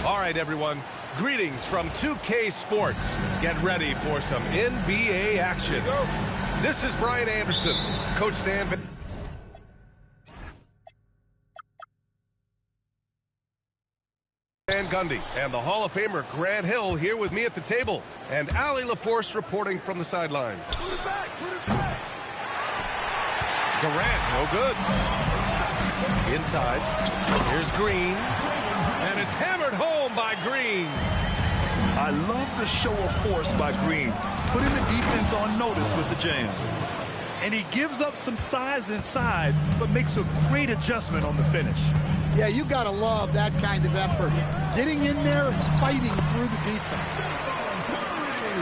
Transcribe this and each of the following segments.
All right, everyone. Greetings from 2K Sports. Get ready for some NBA action. This is Brian Anderson, Coach Dan Van Gundy, and the Hall of Famer Grant Hill here with me at the table, and Allie LaForce reporting from the sidelines. Durant, no good. Inside, here's Green, and it's hammered home by Green. I love the show of force by Green, putting the defense on notice with the jam. And he gives up some size inside, but makes a great adjustment on the finish. Yeah, you got to love that kind of effort. Getting in there and fighting through the defense.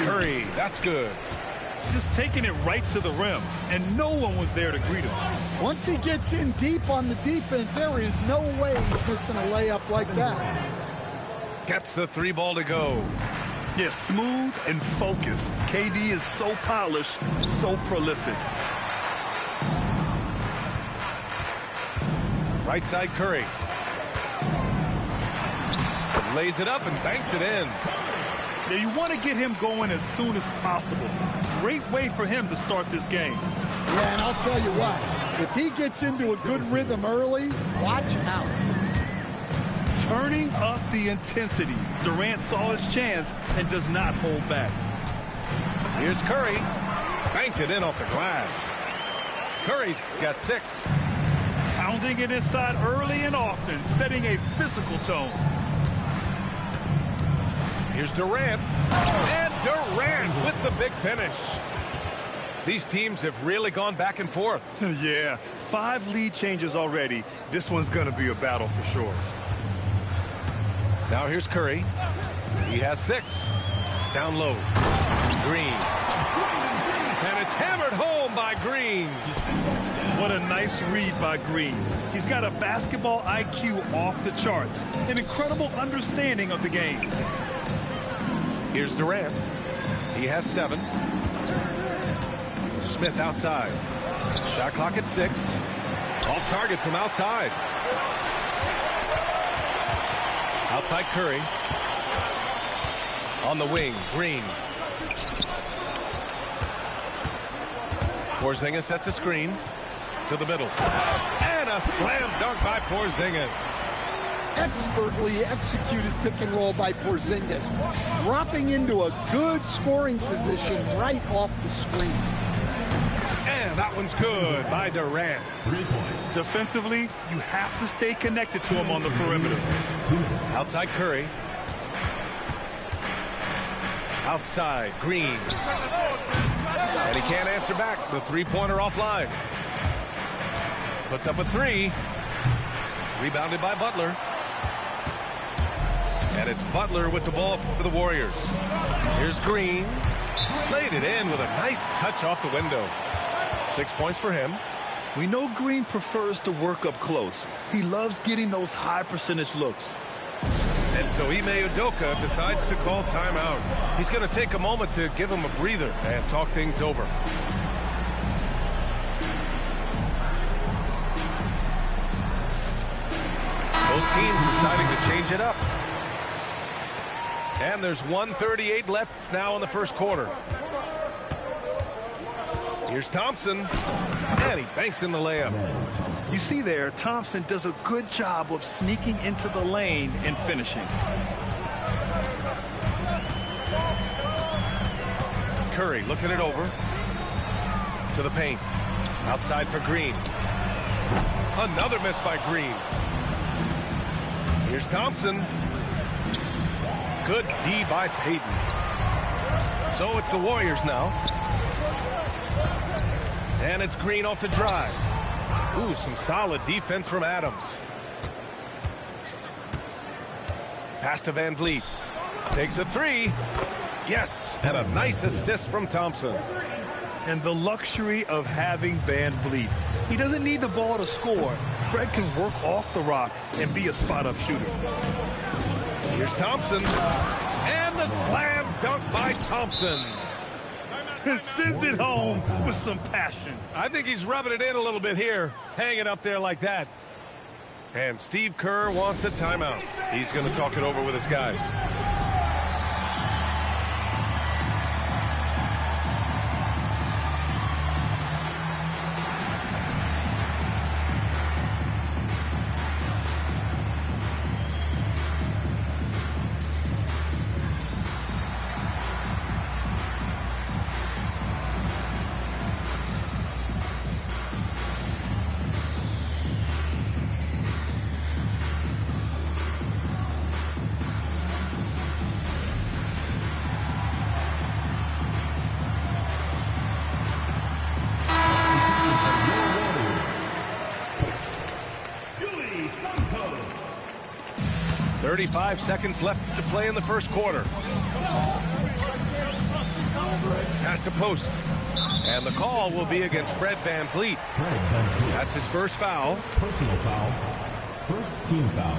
Curry, that's good. Just taking it right to the rim, and no one was there to greet him. Once he gets in deep on the defense, there is no way he's missing a layup like that. Gets the three ball to go. Yeah, smooth and focused. KD is so polished, so prolific. Right side Curry. Lays it up and banks it in. Yeah, you want to get him going as soon as possible. Great way for him to start this game. Yeah, and I'll tell you what, if he gets into a good rhythm early, watch out. Turning up the intensity. Durant saw his chance and does not hold back. Here's Curry. Banked it in off the glass. Curry's got 6. Pounding it inside early and often, setting a physical tone. Here's Durant. And Durant with the big finish. These teams have really gone back and forth. Yeah, 5 lead changes already. This one's going to be a battle for sure. Now here's Curry. He has 6. Down low. Green. And it's hammered home by Green. What a nice read by Green. He's got a basketball IQ off the charts. An incredible understanding of the game. Here's Durant. He has 7. Smith outside. Shot clock at 6. Off target from outside. Outside Curry. On the wing, Green. Porzingis sets a screen to the middle. And a slam dunk by Porzingis. Expertly executed pick and roll by Porzingis, dropping into a good scoring position right off the screen. And that one's good by Durant. 3 points. Defensively, you have to stay connected to him on the perimeter. Outside Curry. Outside Green. And he can't answer back. The three-pointer offline. Puts up a 3. Rebounded by Butler. And it's Butler with the ball for the Warriors. Here's Green. Laid it in with a nice touch off the window. 6 points for him. We know Green prefers to work up close. He loves getting those high percentage looks. And so Ime Udoka decides to call timeout. He's going to take a moment to give him a breather and talk things over. Both teams deciding to change it up. And there's 1:38 left now in the first quarter. Here's Thompson, and he banks in the layup. You see there, Thompson does a good job of sneaking into the lane and finishing. Curry looking it over to the paint. Outside for Green. Another miss by Green. Here's Thompson. Good D by Payton. So it's the Warriors now. And it's Green off the drive. Ooh, some solid defense from Adams. Pass to Van Vliet. Takes a 3. Yes, and a nice assist from Thompson. And the luxury of having Van Vliet. He doesn't need the ball to score. Fred can work off the rock and be a spot-up shooter. Here's Thompson. And the slam dunk by Thompson. Sends it home with some passion. I think he's rubbing it in a little bit here, hanging up there like that. And Steve Kerr wants a timeout. He's going to talk it over with his guys. Yuli Santos. 35 seconds left to play in the first quarter. Pass to post. And the call will be against Fred VanVleet. That's his first foul. Personal foul. First team foul.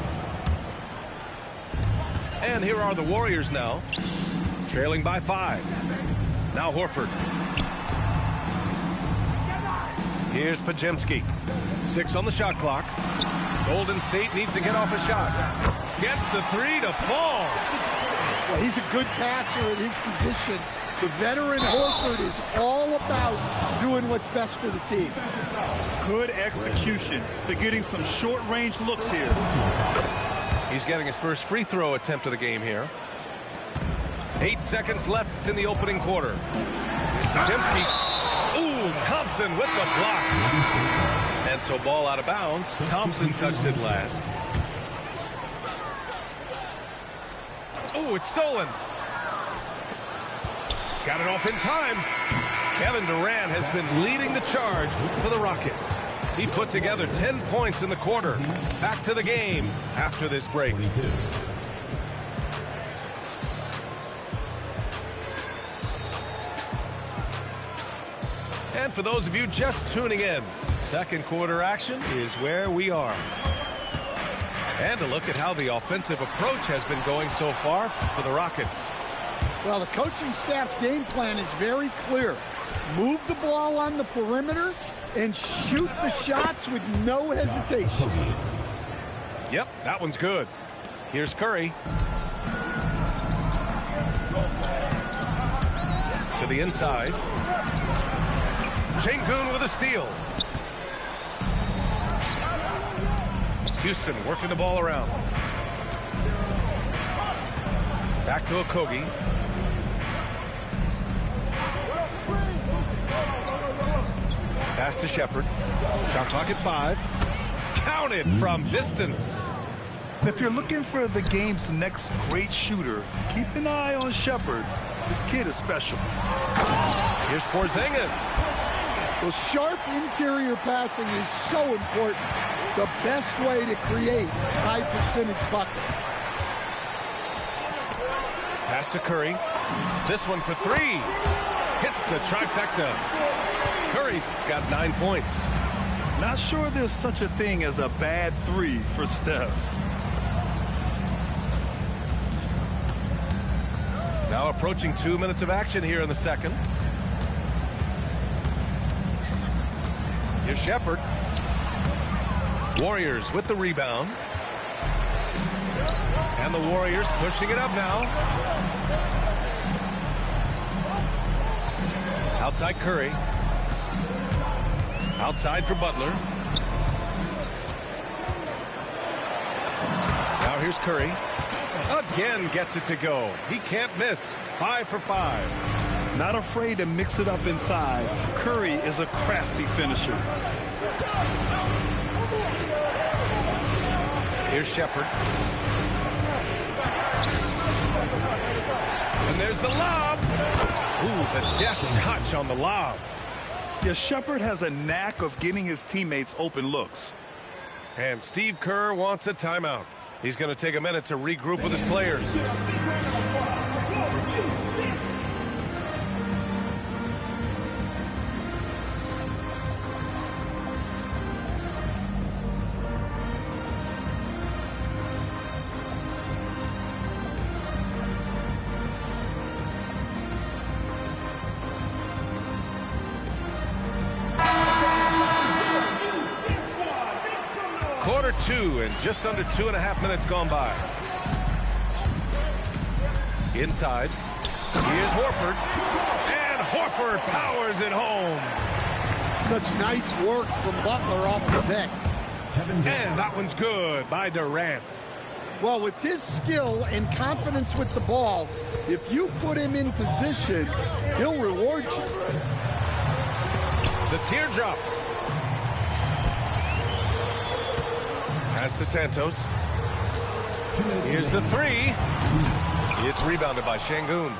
And here are the Warriors now, trailing by 5. Now Horford. Here's Podziemski. 6 on the shot clock. Golden State needs to get off a shot. Gets the 3 to fall. Well, he's a good passer at his position. The veteran Horford is all about doing what's best for the team. Good execution. They're getting some short-range looks here. He's getting his first free throw attempt of the game here. 8 seconds left in the opening quarter. Podziemski. Ooh, Thompson with the block. And so ball out of bounds. Thompson touched it last. Oh, it's stolen. Got it off in time. Kevin Durant has been leading the charge for the Rockets. He put together 10 points in the quarter. Back to the game after this break. 22. And for those of you just tuning in, second quarter action is where we are. And a look at how the offensive approach has been going so far for the Rockets. Well, the coaching staff's game plan is very clear. Move the ball on the perimeter and shoot the shots with no hesitation. Yep, that one's good. Here's Curry. To the inside. Sengun with a steal. Houston working the ball around. Back to Okogie. Pass to Shepherd. Shot clock at 5. Counted from distance. If you're looking for the game's next great shooter, keep an eye on Shepherd. This kid is special. Here's Porzingis. Well, sharp interior passing is so important. The best way to create high percentage buckets. Pass to Curry. This one for 3. Hits the trifecta. Curry's got 9 points. Not sure there's such a thing as a bad 3 for Steph. Now approaching 2 minutes of action here in the second. Here's Shepherd. Warriors with the rebound. And the Warriors pushing it up now. Outside Curry. Outside for Butler. Now here's Curry. Again gets it to go. He can't miss. 5 for 5. Not afraid to mix it up inside. Curry is a crafty finisher. Here's Shepherd. And there's the lob. Ooh, the deft touch on the lob. Yeah, Shepherd has a knack of getting his teammates open looks. And Steve Kerr wants a timeout. He's going to take a minute to regroup with his players. Quarter 2 and just under 2.5 minutes gone by. Inside. Here's Horford. And Horford powers it home. Such nice work from Butler off the deck. And that one's good by Durant. Well, with his skill and confidence with the ball, if you put him in position, he'll reward you. The teardrop. Pass to Santos. Here's the 3. It's rebounded by Şengün.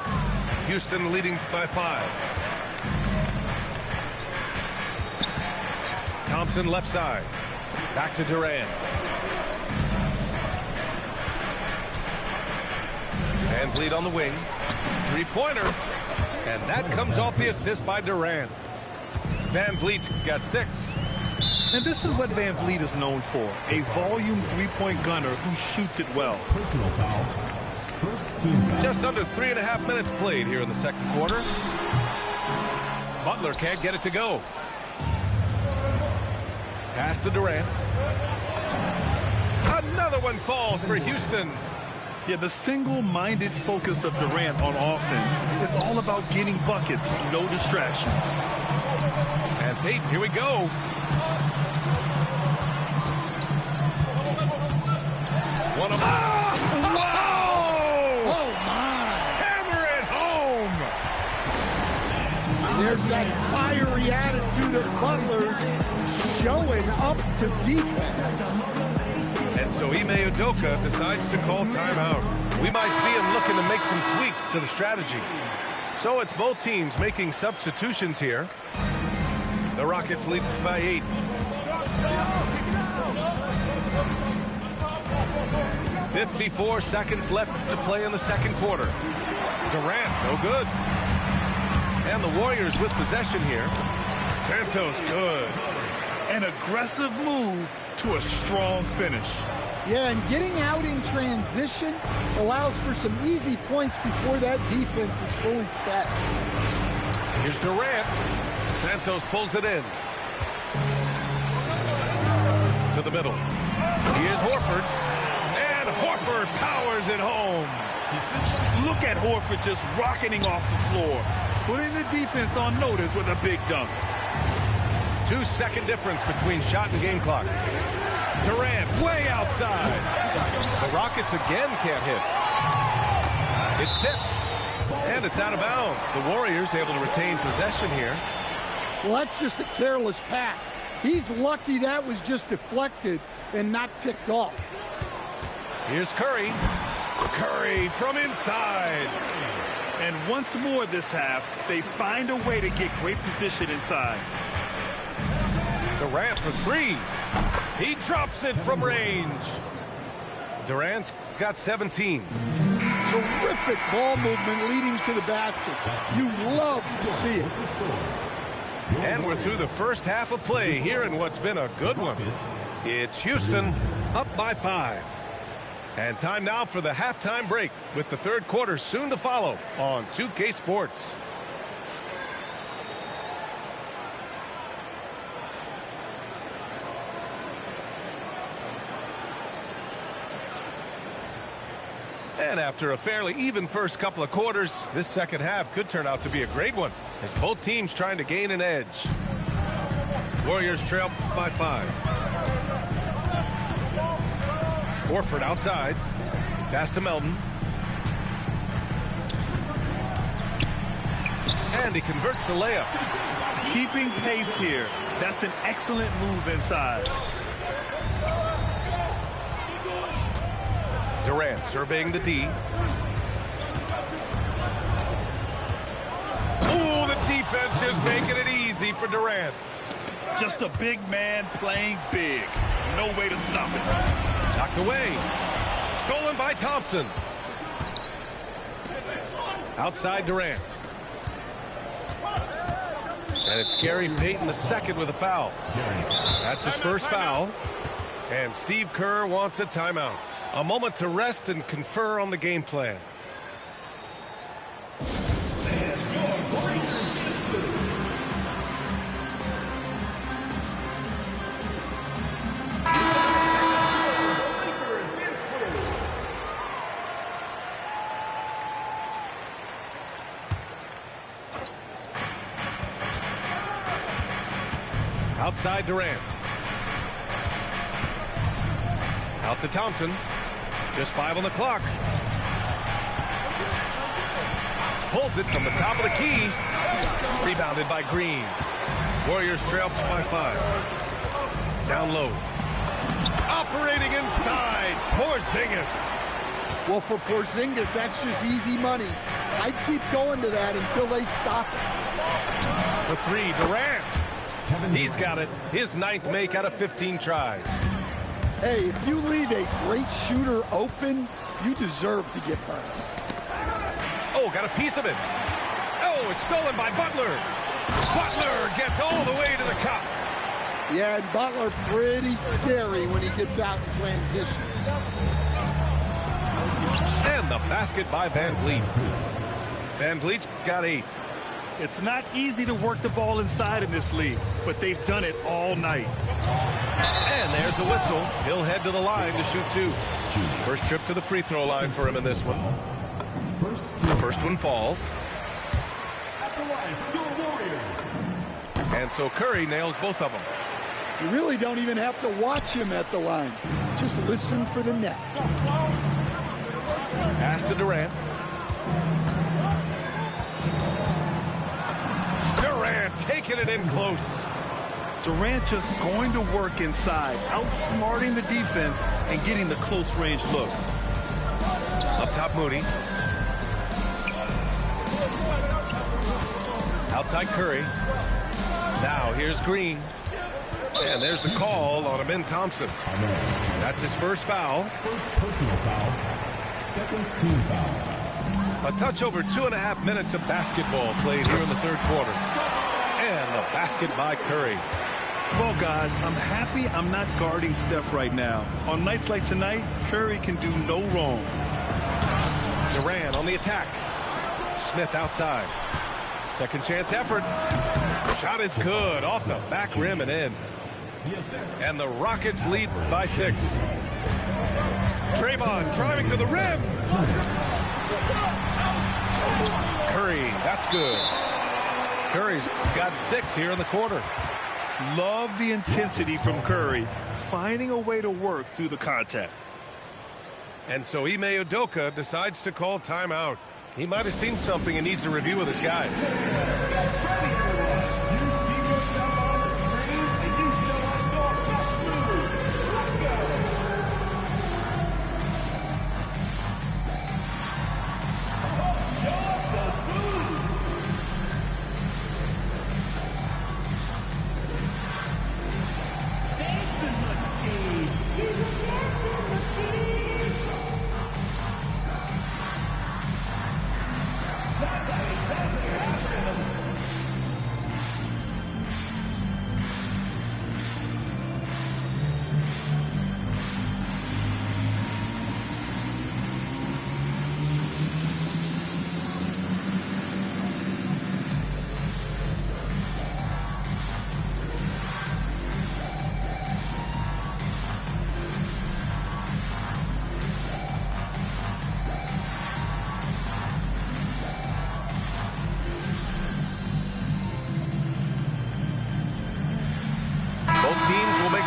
Houston leading by 5. Thompson left side. Back to Durant. Van Vliet on the wing. Three-pointer. And that comes off the assist by Durant. Van Vliet's got 6. And this is what Van Vliet is known for, a volume three-point gunner who shoots it well. Personal foul. First team foul. Just under 3.5 minutes played here in the second quarter. Butler can't get it to go. Pass to Durant. Another one falls for Houston. Yeah, the single-minded focus of Durant on offense is all about getting buckets, no distractions. And Tate, here we go. One of wow! Oh, my. Hammer it home. There's that fiery attitude of Butler showing up to defense. And so Ime Udoka decides to call timeout. We might see him looking to make some tweaks to the strategy. So it's both teams making substitutions here. The Rockets lead by 8. "54 seconds left to play in the second quarter. Durant, no good. And the Warriors with possession here. Santos, good. An aggressive move to a strong finish. Yeah, and getting out in transition allows for some easy points before that defense is fully set. Here's Durant. Santos pulls it in. To the middle. Here's Horford. And Horford powers it home. Look at Horford just rocketing off the floor, putting the defense on notice with a big dunk. 2-second difference between shot and game clock. Durant way outside. The Rockets again can't hit. It's tipped. And it's out of bounds. The Warriors able to retain possession here. Well, that's just a careless pass. He's lucky that was just deflected and not picked off. Here's Curry. Curry from inside. And once more this half, they find a way to get great position inside. Durant for 3. He drops it from range. Durant's got 17. Terrific ball movement leading to the basket. You love to see it. And we're through the first half of play here in what's been a good one. It's Houston up by 5. And time now for the halftime break with the third quarter soon to follow on 2K Sports. And after a fairly even first couple of quarters, this second half could turn out to be a great one as both teams trying to gain an edge. Warriors trail by 5. Horford outside. Pass to Melton. And he converts the layup. Keeping pace here. That's an excellent move inside. Durant surveying the D. Oh, the defense just making it easy for Durant. Just a big man playing big. No way to stop it. Knocked away. Stolen by Thompson. Outside Durant. And it's Gary Payton II with a foul. That's his first foul. And Steve Kerr wants a timeout. A moment to rest and confer on the game plan. Outside Durant. Out to Thompson. Just 5 on the clock. Pulls it from the top of the key. Rebounded by Green. Warriors trail by 5. Down low. Operating inside. Porzingis. Well, for Porzingis, that's just easy money. I'd keep going to that until they stop it. For 3, Durant. He's got it. His 9th make out of 15 tries. Hey, if you leave a great shooter open, you deserve to get burned. Oh, got a piece of it. Oh, it's stolen by Butler. Butler gets all the way to the cup. Yeah, and Butler pretty scary when he gets out in transition. And the basket by Van Vliet. Van Vliet's got 8. It's not easy to work the ball inside in this league, but they've done it all night. And there's the whistle. He'll head to the line to shoot 2. First trip to the free throw line for him in this one. The first one falls. And so Curry nails both of them. You really don't even have to watch him at the line. Just listen for the net. Pass to Durant. Durant taking it in close. Durant just going to work inside, outsmarting the defense and getting the close range look. Up top, Moody. Outside Curry. Now here's Green. And there's the call on Amin Thompson. That's his first foul. First personal foul. Second team foul. A touch over 2.5 minutes of basketball played here in the third quarter. And the basket by Curry. Well, guys, I'm happy I'm not guarding Steph right now. On nights like tonight, Curry can do no wrong. Durant on the attack. Smith outside. Second chance effort. Shot is good. Off the back rim and in. And the Rockets lead by 6. Draymond driving to the rim. Curry, that's good. Curry's got 6 here in the quarter. Love the intensity from Curry, finding a way to work through the contact. And so Ime Udoka decides to call timeout. He might have seen something and needs to review with his guys.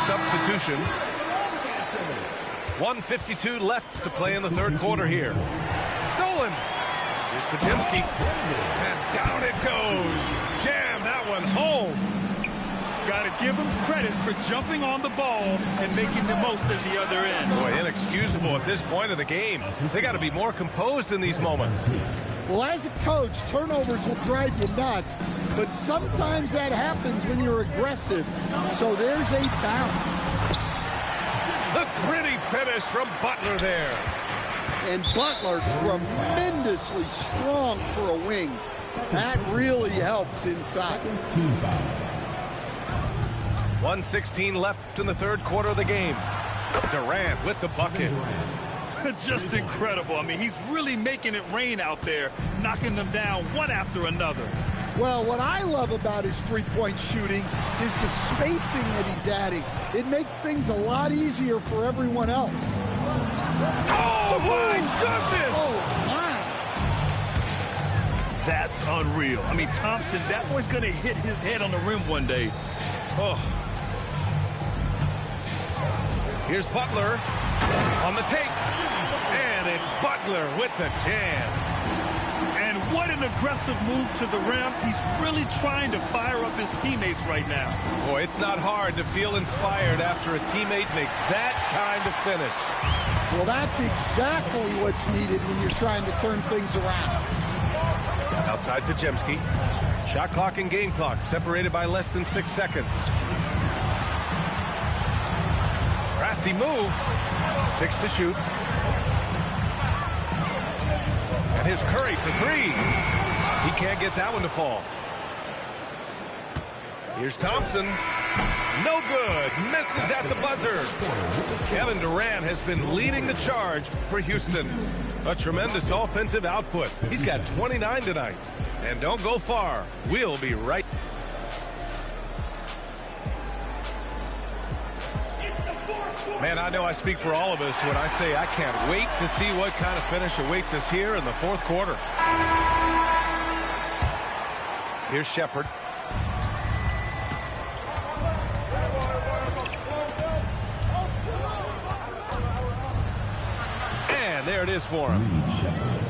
Substitutions. 1:52 left to play in the third quarter here. Stolen. Here's Podziemski. And down it goes. Jam that one home. Got to give him credit for jumping on the ball and making the most at the other end. Boy, inexcusable at this point of the game. They got to be more composed in these moments. Well, as a coach, turnovers will drive you nuts, but sometimes that happens when you're aggressive. So there's a balance. The gritty finish from Butler there. And Butler tremendously strong for a wing. That really helps inside. 1:16 left in the third quarter of the game. Durant with the bucket. Just incredible. I mean, he's really making it rain out there, knocking them down one after another. Well, what I love about his three-point shooting is the spacing that he's adding. It makes things a lot easier for everyone else. Oh, my goodness! Oh, my. That's unreal. I mean, Thompson, that boy's going to hit his head on the rim one day. Oh, Here's Butler on the take. And it's Butler with the jam. And what an aggressive move to the rim. He's really trying to fire up his teammates right now. Boy, it's not hard to feel inspired after a teammate makes that kind of finish. Well, that's exactly what's needed when you're trying to turn things around. Outside Podziemski. Shot clock and game clock separated by less than 6 seconds. Crafty move. 6 to shoot. And here's Curry for 3. He can't get that one to fall. Here's Thompson. No good. Misses at the buzzer. Kevin Durant has been leading the charge for Houston. A tremendous offensive output. He's got 29 tonight. And don't go far. We'll be right. Man, I know I speak for all of us when I say I can't wait to see what kind of finish awaits us here in the fourth quarter. Here's Shepherd. And there it is for him.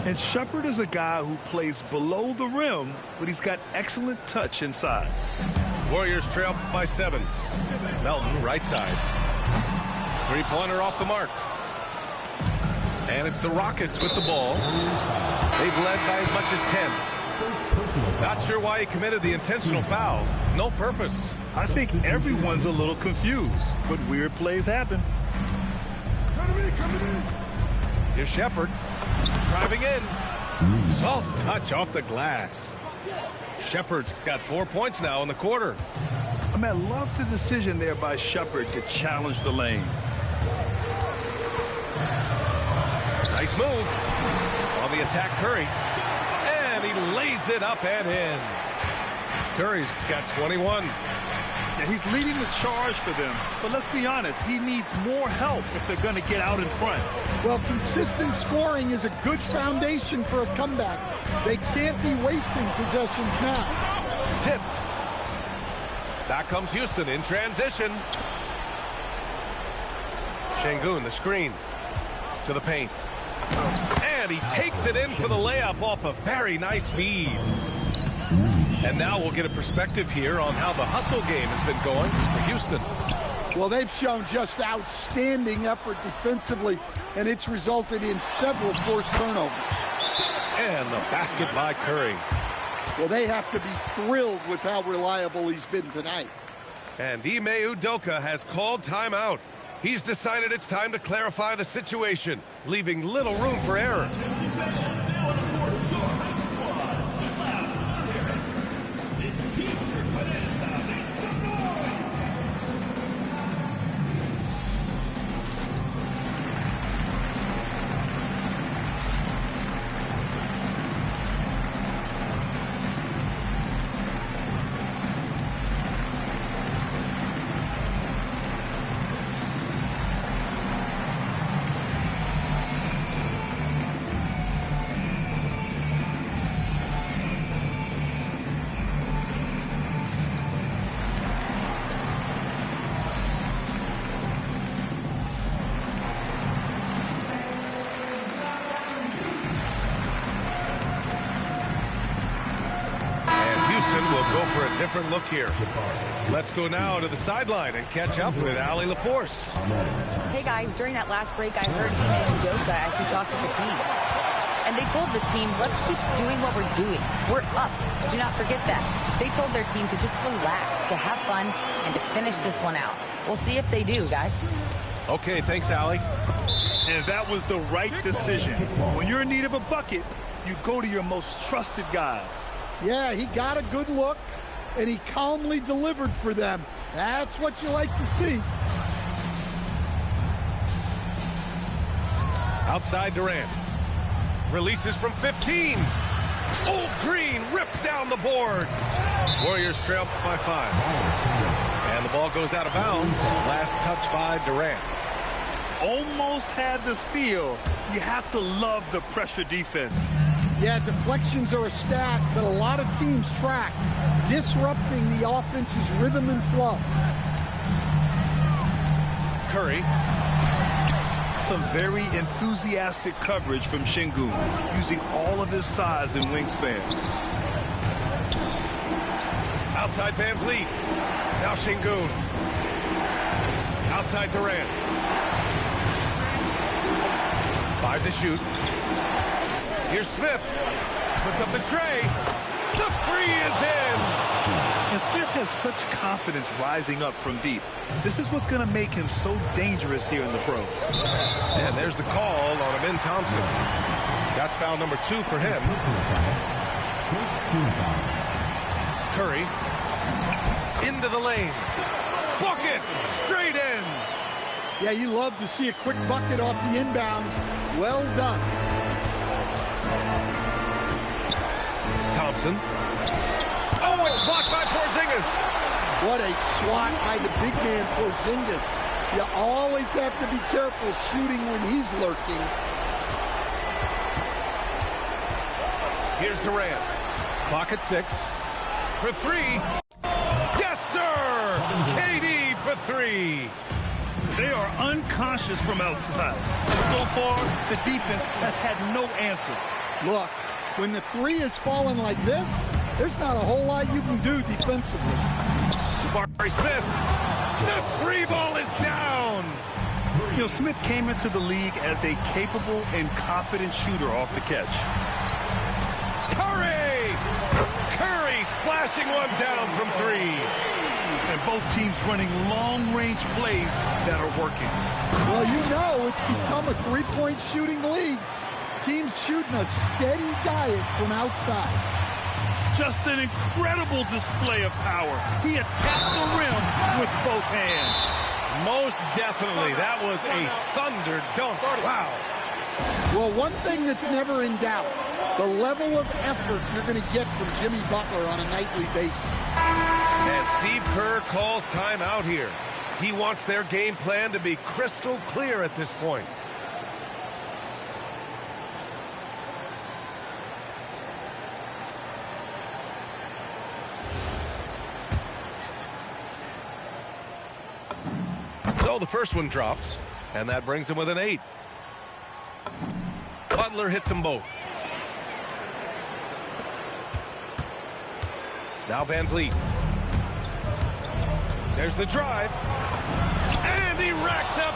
And Shepherd is a guy who plays below the rim, but he's got excellent touch inside. Warriors trail by 7. Melton, right side. Three-pointer off the mark. And it's the Rockets with the ball. They've led by as much as 10. Not sure why he committed the intentional foul. No purpose. I think everyone's a little confused, but weird plays happen. Here's Shepherd. Driving in. Soft touch off the glass. Shepherd's got 4 points now in the quarter. I love the decision there by Shepherd to challenge the lane. Nice move. On the attack, Curry. And he lays it up and in. Curry's got 21. Now, he's leading the charge for them, but let's be honest, he needs more help if they're going to get out in front. Well, consistent scoring is a good foundation for a comeback. They can't be wasting possessions now. Tipped. Back comes Houston in transition. Şengün, the screen. To the paint. And he takes it in for the layup off a very nice feed. And now we'll get a perspective here on how the hustle game has been going for Houston. Well, they've shown just outstanding effort defensively, and it's resulted in several forced turnovers. And the basket by Curry. Well, they have to be thrilled with how reliable he's been tonight. And Ime Udoka has called timeout. He's decided it's time to clarify the situation, leaving little room for error. Will go for a different look here. Let's go now to the sideline and catch up with Allie LaForce. Hey guys, during that last break, I heard Ime Udoka as he talked with the team. And they told the team, let's keep doing what we're doing. We're up. Do not forget that. They told their team to just relax, to have fun, and to finish this one out. We'll see if they do, guys. Okay, thanks, Allie. And that was the right decision. When you're in need of a bucket, you go to your most trusted guys. Yeah, he got a good look, and he calmly delivered for them. That's what you like to see. Outside Durant. Releases from 15. Old Green rips down the board. Warriors trail by 5. And the ball goes out of bounds. Last touch by Durant. Almost had the steal. You have to love the pressure defense. Yeah, deflections are a stat that a lot of teams track, disrupting the offense's rhythm and flow. Curry. Some very enthusiastic coverage from Şengün, using all of his size and wingspan. Outside Van Vliet. Now Şengün. Outside Durant. 5 to shoot. Here's Smith. Puts up the tray. The three is in. And Smith has such confidence rising up from deep. This is what's going to make him so dangerous here in the pros. And there's the call on Amin Thompson. That's foul number 2 for him. Curry. Into the lane. Bucket. Straight in. Yeah, you love to see a quick bucket off the inbounds. Well done. Thompson. Oh, it's blocked by Porzingis. What a swat by the big man Porzingis. You always have to be careful shooting when he's lurking. Here's Durant. Clock at 6. For 3. Yes, sir! KD for 3. They are unconscious from outside. And so far, the defense has had no answer. Look, when the 3 is falling like this, there's not a whole lot you can do defensively. Jabari Smith. The 3 ball is down. You know, Smith came into the league as a capable and confident shooter off the catch. Curry! Curry splashing one down from 3. And both teams running long-range plays that are working. Well, you know it's become a three-point shooting league. Teams shooting a steady diet from outside. Just an incredible display of power. He attacked the rim with both hands. Most definitely. That was a thunder dunk. Wow. Well, one thing that's never in doubt, the level of effort you're going to get from Jimmy Butler on a nightly basis. And Steve Kerr calls timeout here. He wants their game plan to be crystal clear at this point. So the first one drops, and that brings him within 8. Butler hits them both. Now Van Vliet. There's the drive. And he racks up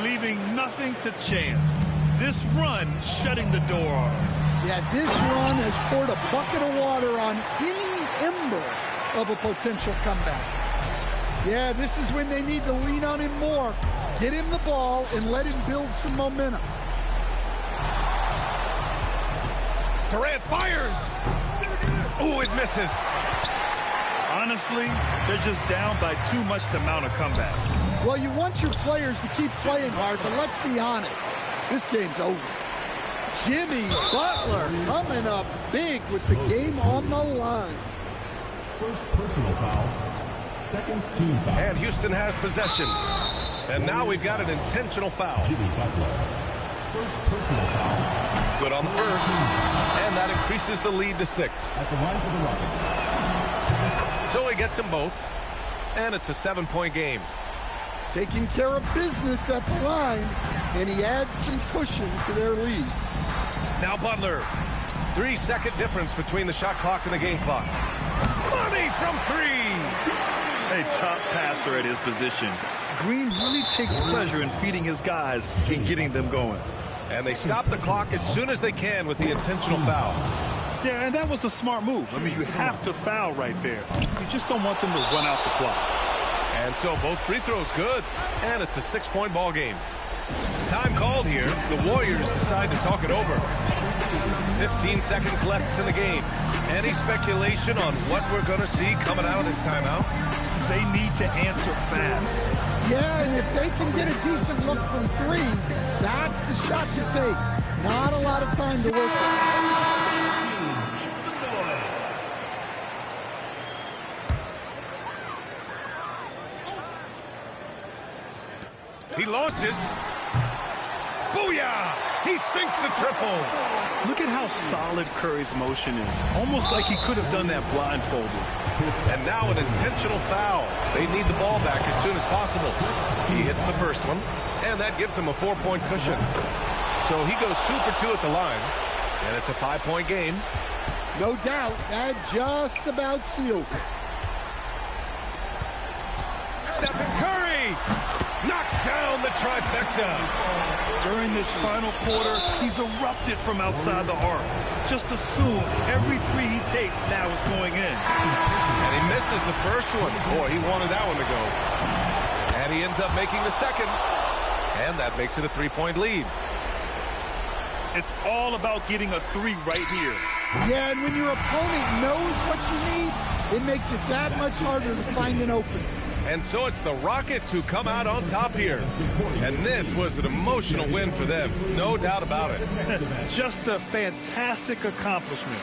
2. Leaving nothing to chance. This run shutting the door on him. Yeah, this run has poured a bucket of water on any ember of a potential comeback. Yeah, this is when they need to lean on him more. Get him the ball and let him build some momentum. Durant fires. Ooh, it misses. Honestly, they're just down by too much to mount a comeback. Well, you want your players to keep playing hard, but let's be honest. This game's over. Jimmy Butler coming up big with the game on the line. First personal foul. Second team foul. And Houston has possession. And now we've got an intentional foul. Jimmy Butler. First personal foul. Good on the first. And that increases the lead to 6. At the line for the Rockets. So he gets them both. And it's a 7-point game. Taking care of business at the line, and he adds some cushion to their lead. Now Butler. 3-second difference between the shot clock and the game clock. Money from 3. A top passer at his position. Green really takes pleasure in feeding his guys and getting them going. And they stop the clock as soon as they can with the intentional foul. Yeah, and that was a smart move. I mean, you have to foul right there. You just don't want them to run out the clock. And so both free throws good. And it's a 6-point ball game. Time called here. The Warriors decide to talk it over. 15 seconds left in the game. Any speculation on what we're going to see coming out of this timeout? They need to answer fast. Yeah, and if they can get a decent look from 3, that's the shot to take. Not a lot of time to work with. He launches. Booyah! He sinks the triple. Look at how solid Curry's motion is. Almost like he could have done that blindfolded. And now an intentional foul. They need the ball back as soon as possible. He hits the first one, and that gives him a 4-point cushion. So he goes 2 for 2 at the line, and it's a 5-point game. No doubt, that just about seals it. Stephen Curry knocks down the trifecta. During this final quarter, he's erupted from outside the arc. Just assume every three he takes now is going in. And he misses the first one. Boy, he wanted that one to go. And he ends up making the second. And that makes it a 3-point lead. It's all about getting a three right here. Yeah, and when your opponent knows what you need, it makes it that much harder to find an opening. And so it's the Rockets who come out on top here. And this was an emotional win for them. No doubt about it. Just a fantastic accomplishment.